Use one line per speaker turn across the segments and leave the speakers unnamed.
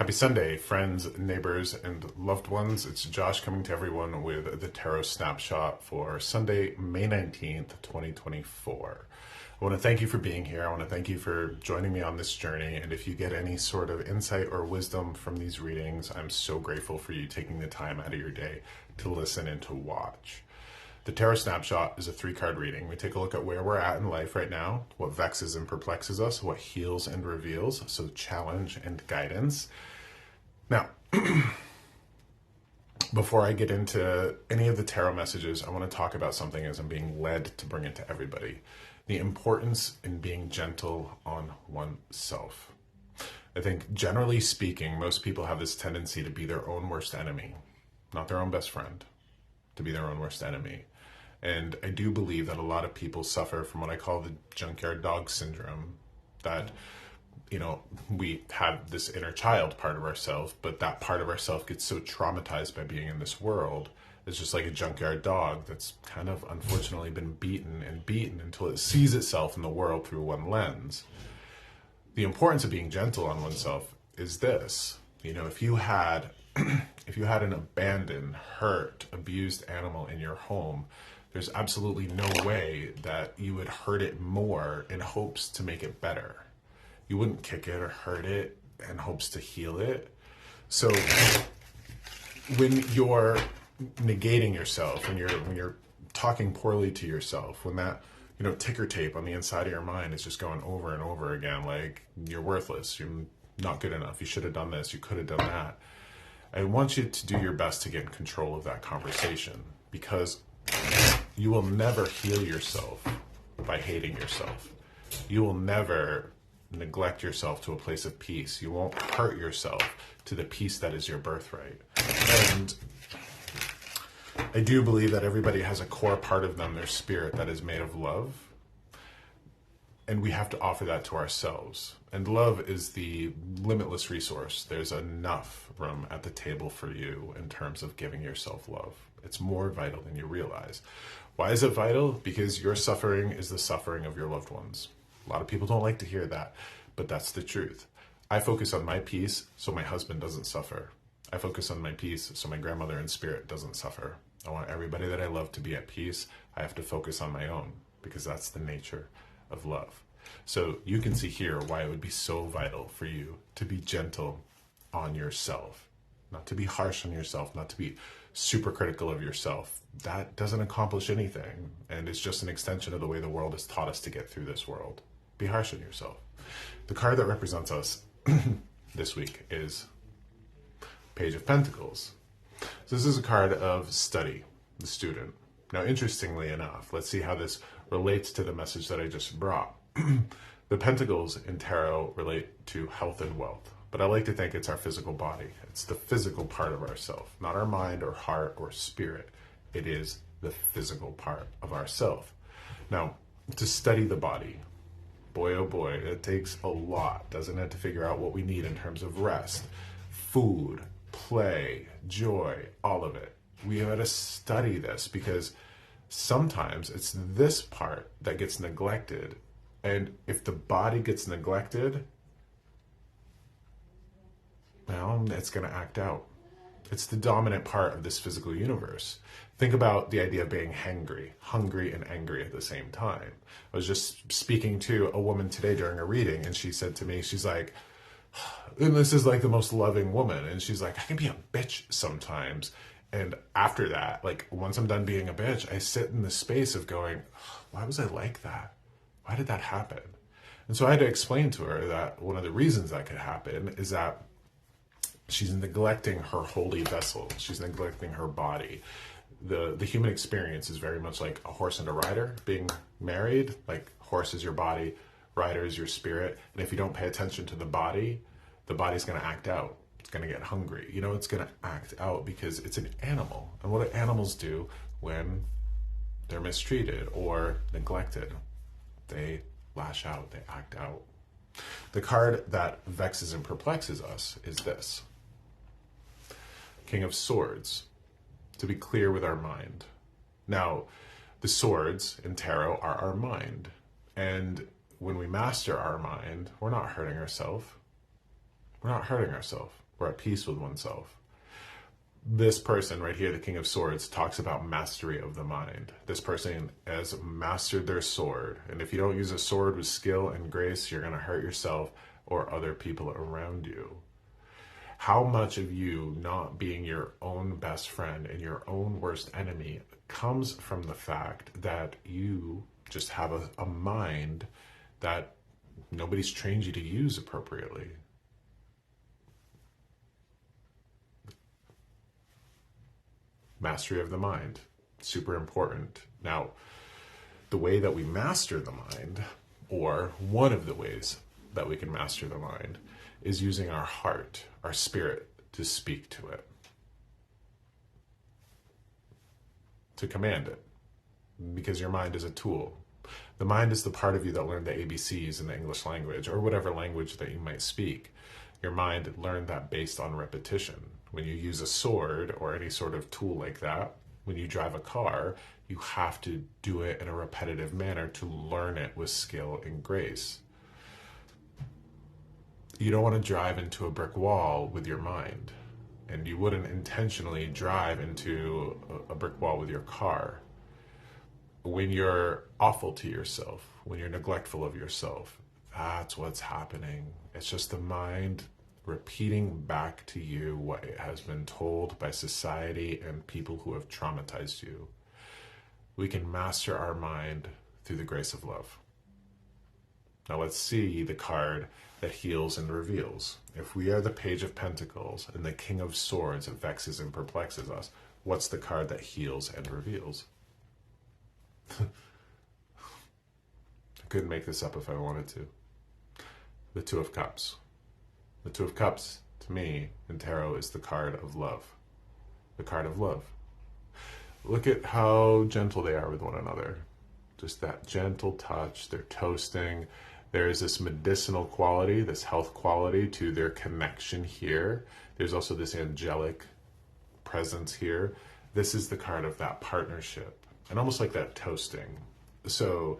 Happy Sunday, friends, neighbors, and loved ones. It's Josh coming to everyone with the Tarot Snapshot for Sunday, May 19th, 2024. I want to thank you for being here. I want to thank you for joining me on this journey. And if you get any sort of insight or wisdom from these readings, I'm so grateful for you taking the time out of your day to listen and to watch. The Tarot Snapshot is a 3-card reading. We take a look at where we're at in life right now, what vexes and perplexes us, what heals and reveals, so challenge and guidance. Now, before I get into any of the tarot messages, I want to talk about something as I'm being led to bring it to everybody. The importance in being gentle on oneself. I think generally speaking, most people have this tendency to be their own worst enemy, not their own best friend, to be their own worst enemy. And I do believe that a lot of people suffer from what I call the junkyard dog syndrome, that, you know, we have this inner child part of ourselves, but that part of ourselves gets so traumatized by being in this world. It's just like a junkyard dog that's kind of unfortunately been beaten and beaten until it sees itself in the world through one lens. The importance of being gentle on oneself is this. You know, if you had an abandoned, hurt, abused animal in your home, there's absolutely no way that you would hurt it more in hopes to make it better. You wouldn't kick it or hurt it in hopes to heal it. So when you're negating yourself, when you're talking poorly to yourself, when that, you know, ticker tape on the inside of your mind is just going over and over again, like you're worthless, you're not good enough, you should have done this, you could have done that. I want you to do your best to get in control of that conversation, because you will never heal yourself by hating yourself. You will never neglect yourself to a place of peace. You won't hurt yourself to the peace that is your birthright. And I do believe that everybody has a core part of them, their spirit, that is made of love. And we have to offer that to ourselves. And love is the limitless resource. There's enough room at the table for you in terms of giving yourself love. It's more vital than you realize. Why is it vital? Because your suffering is the suffering of your loved ones. A lot of people don't like to hear that, but that's the truth. I focus on my peace so my husband doesn't suffer. I focus on my peace so my grandmother in spirit doesn't suffer. I want everybody that I love to be at peace. I have to focus on my own, because that's the nature of love. So you can see here why it would be so vital for you to be gentle on yourself, not to be harsh on yourself, not to be super critical of yourself. That doesn't accomplish anything, and it's just an extension of the way the world has taught us to get through this world. Be harsh on yourself. The card that represents us this week is Page of Pentacles. So this is a card of study, the student. Now, interestingly enough, let's see how this relates to the message that I just brought. The pentacles in tarot relate to health and wealth, but I like to think it's our physical body. It's the physical part of ourself, not our mind or heart or spirit. It is the physical part of ourself. Now, to study the body, boy, oh boy, it takes a lot, doesn't it, to figure out what we need in terms of rest, food, play, joy, all of it. We got to study this, because sometimes it's this part that gets neglected. And if the body gets neglected, well, it's going to act out. It's the dominant part of this physical universe. Think about the idea of being hungry and angry at the same time. I was just speaking to a woman today during a reading, and she said to me, she's like, and this is like the most loving woman, and she's like, I can be a bitch sometimes. And after that, like once I'm done being a bitch, I sit in the space of going, why was I like that? Why did that happen? And so I had to explain to her that one of the reasons that could happen is that she's neglecting her holy vessel. She's neglecting her body. The human experience is very much like a horse and a rider being married. Like, horse is your body, rider is your spirit. And if you don't pay attention to the body's going to act out. It's going to get hungry. You know, it's going to act out because it's an animal. And what do animals do when they're mistreated or neglected? They lash out, they act out. The card that vexes and perplexes us is this. King of Swords. To be clear with our mind. Now, the swords in tarot are our mind. And when we master our mind, we're not hurting ourselves. We're not hurting ourselves. or at peace with oneself. This person right here, the King of Swords, talks about mastery of the mind. This person has mastered their sword. And if you don't use a sword with skill and grace, you're going to hurt yourself or other people around you. How much of you not being your own best friend and your own worst enemy comes from the fact that you just have a mind that nobody's trained you to use appropriately? Mastery of the mind, super important. Now, the way that we master the mind, or one of the ways that we can master the mind, is using our heart, our spirit, to speak to it, to command it, because your mind is a tool. The mind is the part of you that learned the ABCs in the English language, or whatever language that you might speak. Your mind learned that based on repetition. When you use a sword or any sort of tool like that, when you drive a car, you have to do it in a repetitive manner to learn it with skill and grace. You don't want to drive into a brick wall with your mind, and you wouldn't intentionally drive into a brick wall with your car. When you're awful to yourself, when you're neglectful of yourself, that's what's happening. It's just the mind repeating back to you what it has been told by society and people who have traumatized you. We can master our mind through the grace of love. Now let's see the card that heals and reveals. If we are the Page of Pentacles and the King of Swords vexes and perplexes us, what's the card that heals and reveals? I couldn't make this up if I wanted to. The Two of Cups. The Two of Cups, to me, in tarot, is the card of love. The card of love. Look at how gentle they are with one another. Just that gentle touch. They're toasting. There is this medicinal quality, this health quality to their connection here. There's also this angelic presence here. This is the card of that partnership. And almost like that toasting. So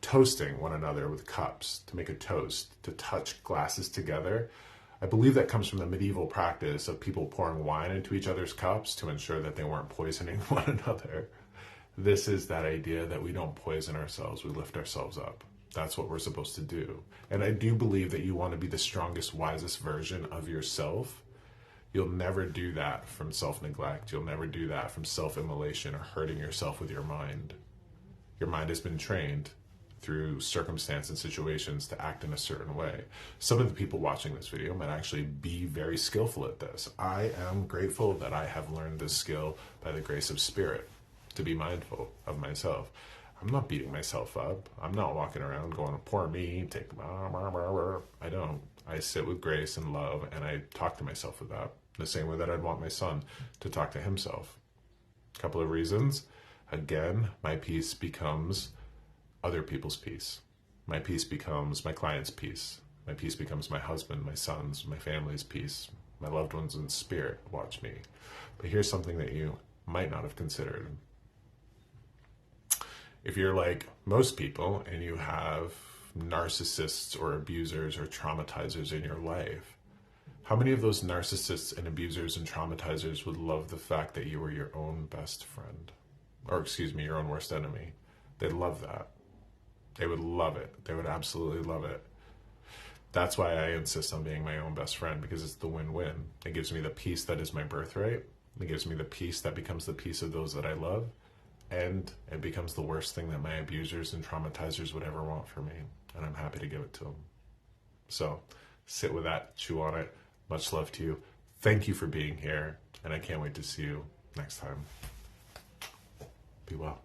toasting one another with cups, to make a toast, to touch glasses together. I believe that comes from the medieval practice of people pouring wine into each other's cups to ensure that they weren't poisoning one another. This is that idea that we don't poison ourselves, we lift ourselves up. That's what we're supposed to do. And I do believe that you want to be the strongest, wisest version of yourself. You'll never do that from self-neglect. You'll never do that from self-immolation or hurting yourself with your mind. Your mind has been trained through circumstance and situations to act in a certain way. Some of the people watching this video might actually be very skillful at this. I am grateful that I have learned this skill by the grace of spirit, to be mindful of myself. I'm not beating myself up. I'm not walking around going, poor me, I don't. I sit with grace and love, and I talk to myself with that. The same way that I'd want my son to talk to himself. A couple of reasons. Again, my peace becomes other people's peace. My peace becomes my client's peace. My peace becomes my husband, my son's, my family's peace. My loved ones in spirit watch me. But here's something that you might not have considered. If you're like most people and you have narcissists or abusers or traumatizers in your life, how many of those narcissists and abusers and traumatizers would love the fact that you were your own best friend? Or excuse me, your own worst enemy? They'd love that. They would love it. They would absolutely love it. That's why I insist on being my own best friend, because it's the win-win. It gives me the peace that is my birthright. It gives me the peace that becomes the peace of those that I love. And it becomes the worst thing that my abusers and traumatizers would ever want for me. And I'm happy to give it to them. So sit with that, chew on it. Much love to you. Thank you for being here. And I can't wait to see you next time. Be well.